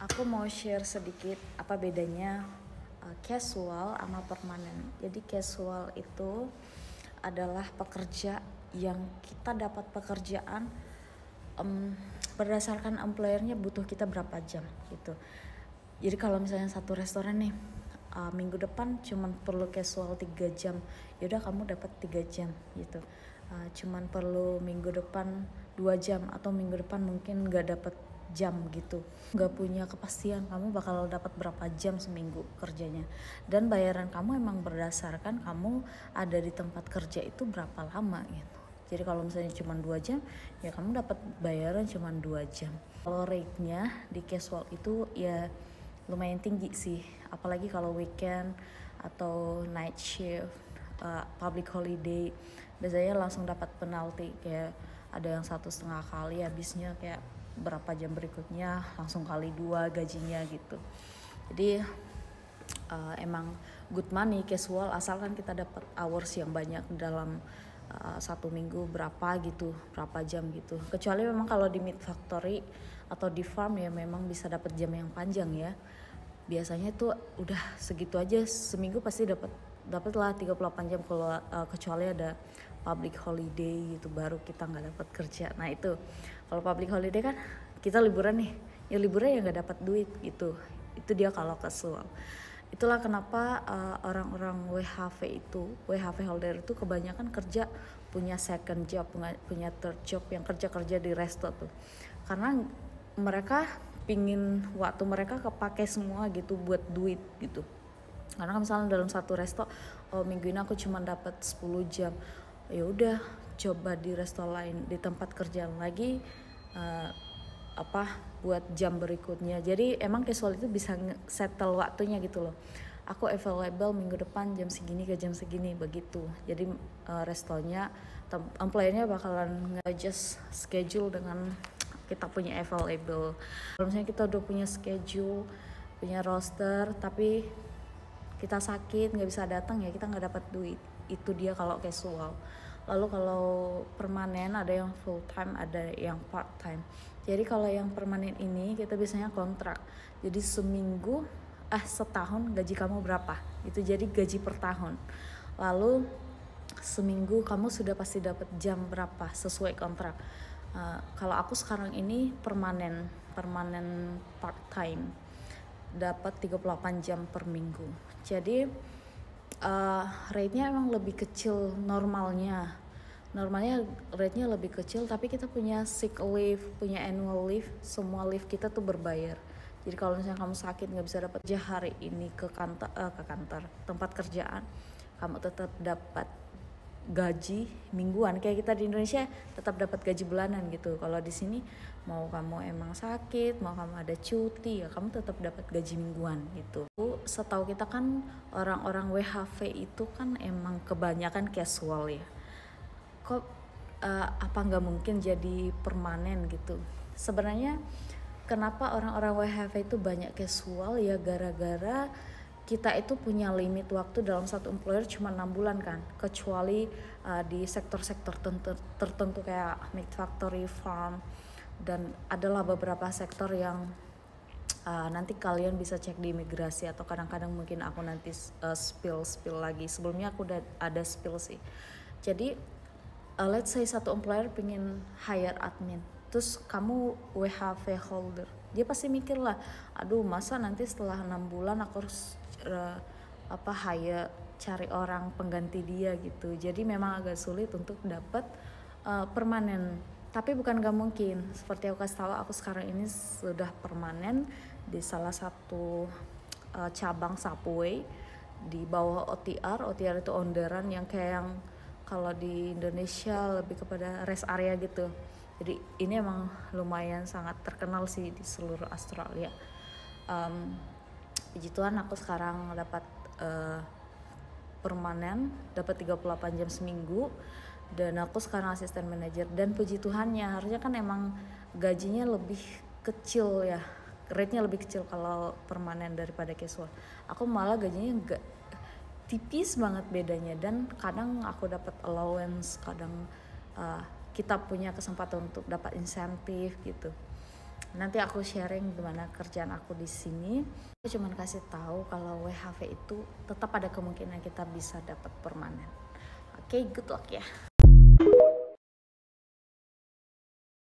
Aku mau share sedikit apa bedanya casual sama permanen. Jadi casual itu adalah pekerja yang kita dapat pekerjaan berdasarkan employernya butuh kita berapa jam gitu. Jadi kalau misalnya satu restoran nih minggu depan cuman perlu casual 3 jam, yaudah kamu dapat 3 jam gitu. Cuman perlu minggu depan 2 jam atau minggu depan mungkin nggak dapat jam gitu, nggak punya kepastian kamu bakal dapat berapa jam seminggu kerjanya, dan bayaran kamu emang berdasarkan kamu ada di tempat kerja itu berapa lama gitu. Jadi kalau misalnya cuma 2 jam ya kamu dapat bayaran cuma 2 jam. Kalau rate-nya di casual itu ya lumayan tinggi sih, apalagi kalau weekend atau night shift, public holiday biasanya langsung dapat penalti, kayak ada yang 1,5 kali habisnya, kayak berapa jam berikutnya langsung kali 2 gajinya gitu. Jadi emang good money casual asalkan kita dapat hours yang banyak dalam satu minggu berapa gitu, berapa jam gitu. Kecuali memang kalau di meat factory atau di farm ya memang bisa dapat jam yang panjang ya. Biasanya tuh udah segitu aja seminggu pasti dapat lah 38 jam kalau kecuali ada public holiday gitu baru kita nggak dapat kerja. Nah itu kalau public holiday kan kita liburan nih, ya liburan ya nggak dapat duit gitu. Itu dia kalau casual. Itulah kenapa orang-orang WHV holder itu kebanyakan kerja punya second job, punya third job, yang kerja di resto tuh. Karena mereka pingin waktu mereka kepake semua gitu buat duit gitu. Karena misalnya dalam satu resto, minggu ini aku cuma dapat 10 jam. Ya udah, coba di resto lain, di tempat kerjaan lagi buat jam berikutnya. Jadi emang casual itu bisa settle waktunya gitu loh. Aku available minggu depan jam segini ke jam segini begitu. Jadi restonya, employernya bakalan nge-adjust schedule dengan kita punya available. Kalau misalnya kita udah punya schedule, punya roster, tapi kita sakit nggak bisa datang ya kita nggak dapat duit. Itu dia kalau casual. Lalu kalau permanen ada yang full time, ada yang part time. Jadi kalau yang permanen ini kita biasanya kontrak. Jadi setahun gaji kamu berapa? Itu jadi gaji per tahun. Lalu seminggu kamu sudah pasti dapat jam berapa sesuai kontrak. Kalau aku sekarang ini permanen part time, dapat 38 jam per minggu. Jadi rate-nya emang lebih kecil normalnya rate-nya lebih kecil, tapi kita punya sick leave, punya annual leave, semua leave kita tuh berbayar. Jadi kalau misalnya kamu sakit nggak bisa dapat kerja hari ini ke kantor tempat kerjaan, kamu tetap dapat gaji mingguan. Kayak kita di Indonesia tetap dapat gaji bulanan gitu. Kalau di sini mau kamu emang sakit, mau kamu ada cuti, ya kamu tetap dapat gaji mingguan gitu. Setahu kita kan orang-orang WHV itu kan emang kebanyakan casual ya. Kok apa nggak mungkin jadi permanen gitu? Sebenarnya kenapa orang-orang WHV itu banyak casual ya gara-gara kita itu punya limit waktu dalam satu employer cuma 6 bulan kan, kecuali di sektor-sektor tertentu kayak meat factory, farm, dan adalah beberapa sektor yang nanti kalian bisa cek di imigrasi atau kadang-kadang mungkin aku nanti spill lagi. Sebelumnya aku udah ada spill sih. Jadi let's say satu employer pengen hire admin, terus kamu WHV holder, dia pasti mikir lah, aduh masa nanti setelah 6 bulan aku harus hire, cari orang pengganti dia gitu. Jadi memang agak sulit untuk dapat permanen. Tapi bukan gak mungkin, seperti aku kasih tahu, aku sekarang ini sudah permanen di salah satu cabang Subway di bawah OTR. OTR itu orderan yang kayak yang kalau di Indonesia lebih kepada rest area gitu. Jadi ini emang lumayan sangat terkenal sih di seluruh Australia. Puji Tuhan aku sekarang dapat permanen, dapat 38 jam seminggu, dan aku sekarang asisten manajer. Dan puji Tuhannya, harusnya kan emang gajinya lebih kecil ya, rate-nya lebih kecil kalau permanen daripada casual. Aku malah gajinya enggak, tipis banget bedanya, dan kadang aku dapat allowance, kadang kita punya kesempatan untuk dapat insentif gitu. Nanti aku sharing gimana kerjaan aku di sini. Aku cuman kasih tahu kalau WHV itu tetap ada kemungkinan kita bisa dapat permanen. Oke, good luck ya.